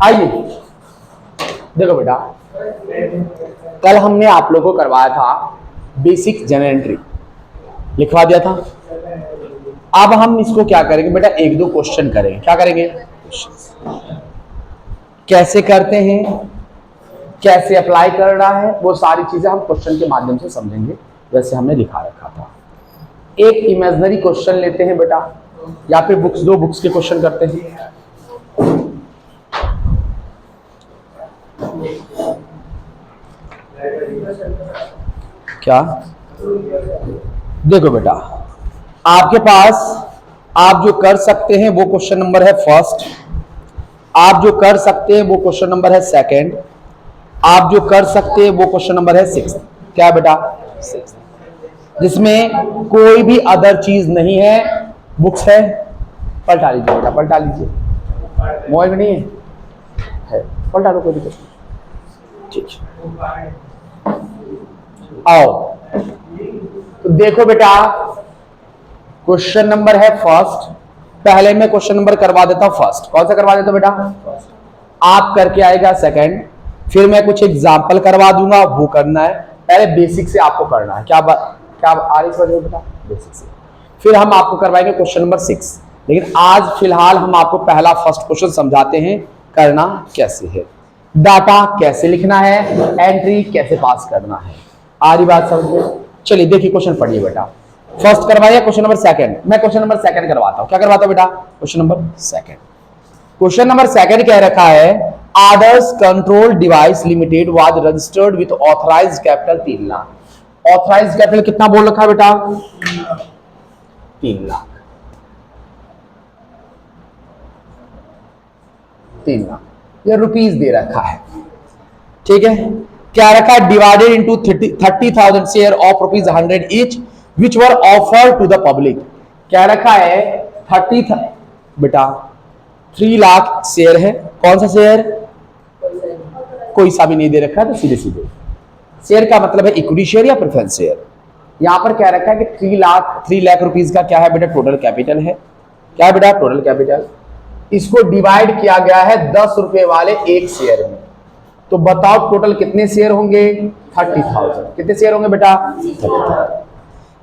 आइए देखो बेटा, कल हमने आप लोगों को करवाया था बेसिक जनरल एंट्री, लिखवा दिया था। अब हम इसको क्या करेंगे बेटा, एक दो क्वेश्चन करेंगे। क्या करेंगे? कैसे करते हैं, कैसे अप्लाई करना है, वो सारी चीजें हम क्वेश्चन के माध्यम से समझेंगे, जैसे हमने लिखा रखा था। एक इमेजिनरी क्वेश्चन लेते हैं बेटा, या फिर बुक्स, दो बुक्स के क्वेश्चन करते हैं। क्या देखो बेटा, आपके पास आप जो कर सकते हैं वो क्वेश्चन नंबर है फर्स्ट, आप जो कर सकते हैं वो क्वेश्चन नंबर है सेकंड, आप जो कर सकते हैं वो क्वेश्चन नंबर है सिक्स। क्या है बेटा? सिक्स, जिसमें कोई भी अदर चीज नहीं है। बुक्स है, पलटा लीजिए बेटा, पलटा लीजिए। मोबाइल में नहीं है, पलटा लो, कोई दिक्कत नहीं। ठीक है, आओ तो देखो बेटा, क्वेश्चन नंबर है फर्स्ट। पहले मैं क्वेश्चन नंबर करवा देता हूं फर्स्ट। कौन सा करवा देता हूं बेटा? आप करके आएगा सेकंड, फिर मैं कुछ एग्जांपल करवा दूंगा, वो करना है। पहले बेसिक से आपको करना है। क्या आ रही समझ में बेटा? बेसिक से फिर हम आपको करवाएंगे क्वेश्चन नंबर 6। लेकिन आज फिलहाल हम आपको पहला फर्स्ट क्वेश्चन समझाते हैं, करना कैसे है, डाटा कैसे लिखना है, एंट्री कैसे पास करना है। आ रही बात समझ में? चलिए देखिए, क्वेश्चन पढ़िए बेटा। फर्स्ट करवाइए क्वेश्चन नंबर सेकंड। मैं क्वेश्चन नंबर सेकंड करवाता हूं। क्या करवाता हूं बेटा? Question number second. Question number second कह रखा है, Adarsh control device limited was registered with authorised capital 3 lakh. Authorised capital कितना बोल रखा है बेटा? 3 लाख। 3 लाख ये रुपीस दे रखा है, ठीक है। क्या रखा है? Divided into 30,000 share of rupees 100 each which were offered to the public. क्या रखा है? 30 बेटा 3 लाख शेयर है। कौन सा शेयर? कोई सा भी नहीं दे रखा है, तो सीधे सीधे शेयर का मतलब है इक्विटी शेयर या प्रेफरेंस शेयर। यहां पर क्या रखा है कि 3 लाख रुपीस का क्या है बेटा? टोटल कैपिटल है। क्या है बेटा? Total capital. इसको डिवाइड किया गया है 10 रुपए वाले एक शेयर में। तो बताओ टोटल कितने शेयर होंगे? 30,000। कितने शेयर होंगे बेटा? 30,000।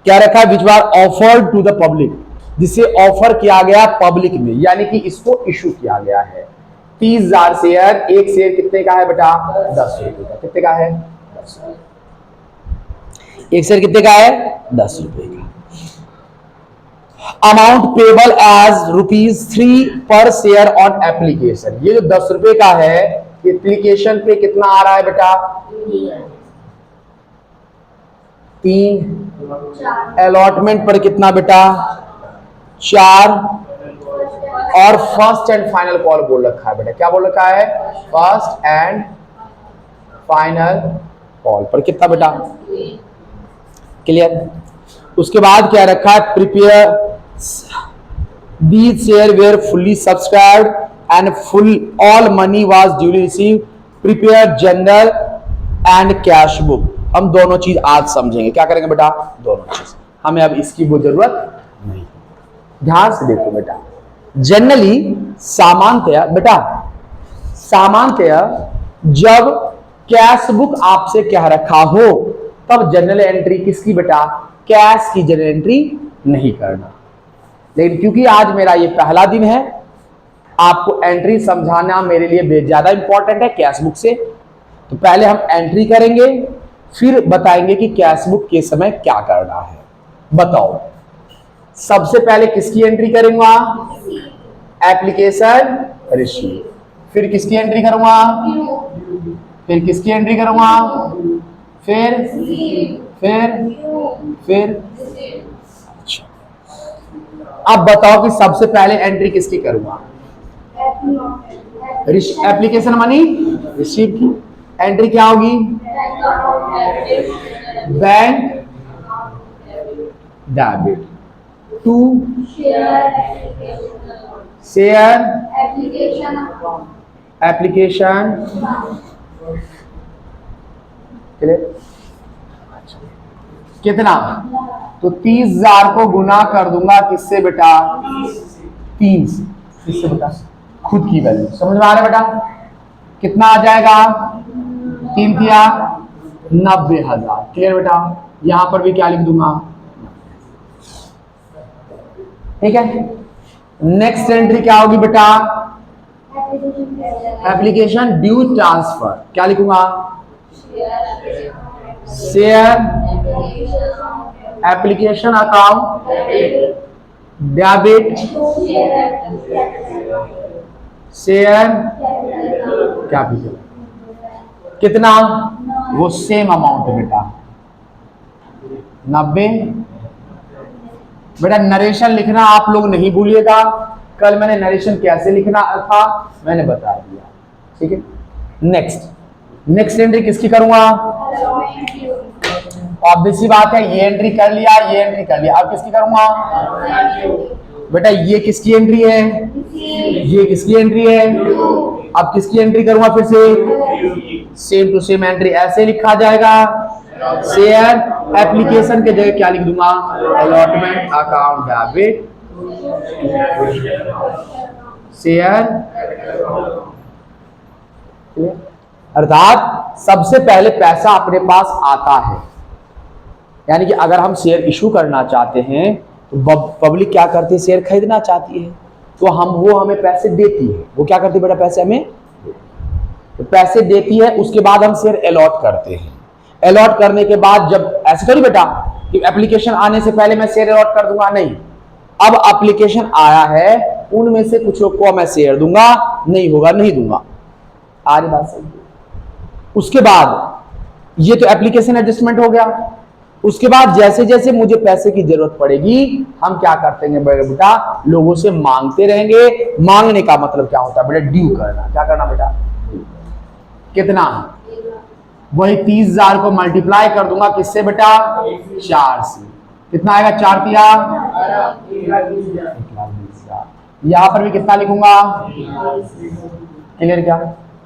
क्या रखा है? Which were offered to the public, जिसे ऑफर किया गया पब्लिक में, यानी कि इसको इशू किया गया है। 30,000 शेयर। एक शेयर कितने का है बेटा? 10 रुपए का। कितने का है? 10 रुपए। एक शेयर कितने का है? 10 रुपए का। अमाउंट पेबल एज ₹3 पर शेयर ऑन एप्लीकेशन। ये जो 10 रुपए का है, एप्लीकेशन पे कितना आ रहा है बेटा? 3। अलॉटमेंट पर कितना बेटा? 4। और फर्स्ट एंड फाइनल कॉल बोल रखा है बेटा। क्या बोल रखा है? फर्स्ट एंड फाइनल कॉल पर कितना बेटा? क्लियर। उसके बाद क्या रखा है? Prepare these share were fully subscribed and full all money was duly received. Prepare general and cash book. हम दोनों चीज आज समझेंगे। क्या करेंगे बेटा? दोनों चीज। हमें अब इसकी वो जरूरत नहीं। ध्यान से देखो बेटा, जनरली सामान्यतया बेटा, सामान्यतया जब कैश बुक आपसे कह रखा हो तब जनरल एंट्री किसकी बेटा? कैश की जनरल एंट्री नहीं करना। लेकिन क्योंकि आज मेरा ये पहला दिन है, आपको एंट्री समझाना मेरे लिए ज्यादा इंपॉर्टेंट है कैश बुक से, तो पहले हम एंट्री करेंगे, फिर बताएंगे कि कैश बुक के समय क्या करना है। बताओ, सबसे पहले किसकी एंट्री करूंगा? Application receive. फिर किसकी एंट्री करूंगा? फिर किसकी एंट्री करूंगा? फिर अच्छा, अब बताओ कि सबसे पहले एंट्री किसकी करूंगा? एप्लीकेशन मनी रिसीव की। एंट्री क्या होगी? Bank debit to share application. कितना? तो 30,000 को गुना कर दूंगा किससे बेटा? 3 से। किससे बेटा? खुद की वैल्यू। समझ में आ रहा है बेटा? कितना आ जाएगा? 3 तिया 90,000। क्लियर बेटा? यहां पर भी क्या लिख दूंगा? ठीक है। नेक्स्ट एंट्री क्या होगी बेटा? Application due transfer. क्या लिखूंगा? Share application account debit share capital. कितना? वो सेम अमाउंट बेटा 90। बेटा नरेशन लिखना आप लोग नहीं भूलिएगा, कल मैंने नरेशन कैसे लिखना था मैंने बता दिया। ठीक है। नेक्स्ट एंट्री किसकी करूंगा? ऑब्वियस सी बात है, ये एंट्री कर लिया, ये एंट्री कर लिया। अब किसकी करूंगा? बेटा ये किसकी एंट्री है? ये किसकी एंट्री है? अब किसकी एंट्री करूंगा? फिर से सेम टू सेम एंट्री ऐसे लिखा जाएगा। शेयर एप्लीकेशन के जगह क्या लिख दूंगा? Allotment account debit share. अर्थात सबसे पहले पैसा अपने पास आता है, यानी कि अगर हम शेयर इशू करना चाहते हैं तो पब्लिक क्या करती है? शेयर खरीदना चाहती है, तो वो हमें पैसे देती है। वो क्या करती है बेटा? पैसे हमें तो पैसे देती है, उसके बाद हम शेयर अलॉट करते हैं। अलॉट करने के बाद जब ऐसे थोड़ी बेटा कि एप्लीकेशन आने से पहले मैं शेयर अलॉट कर दूंगा, नहीं। अब एप्लीकेशन आया है, उनमें से कुछ लोग को मैं शेयर दूंगा, नहीं होगा नहीं दूंगा। आ रही बात सही? उसके बाद ये तो एप्लीकेशन एडजस्टमेंट हो गया। उसके बाद जैसे जैसे मुझे पैसे की जरूरत पड़ेगी हम क्या करते हैं बेटा? लोगों से मांगते रहेंगे। मांगने का मतलब क्या होता है बेटा? ड्यू करना। क्या करना बेटा? कितना? वही 30,000 को मल्टीप्लाई कर दूंगा किससे बेटा? 4 से। कितना आएगा? 4 तिया 1,20,000। यहां पर भी कितना लिखूंगा? क्लियर क्या?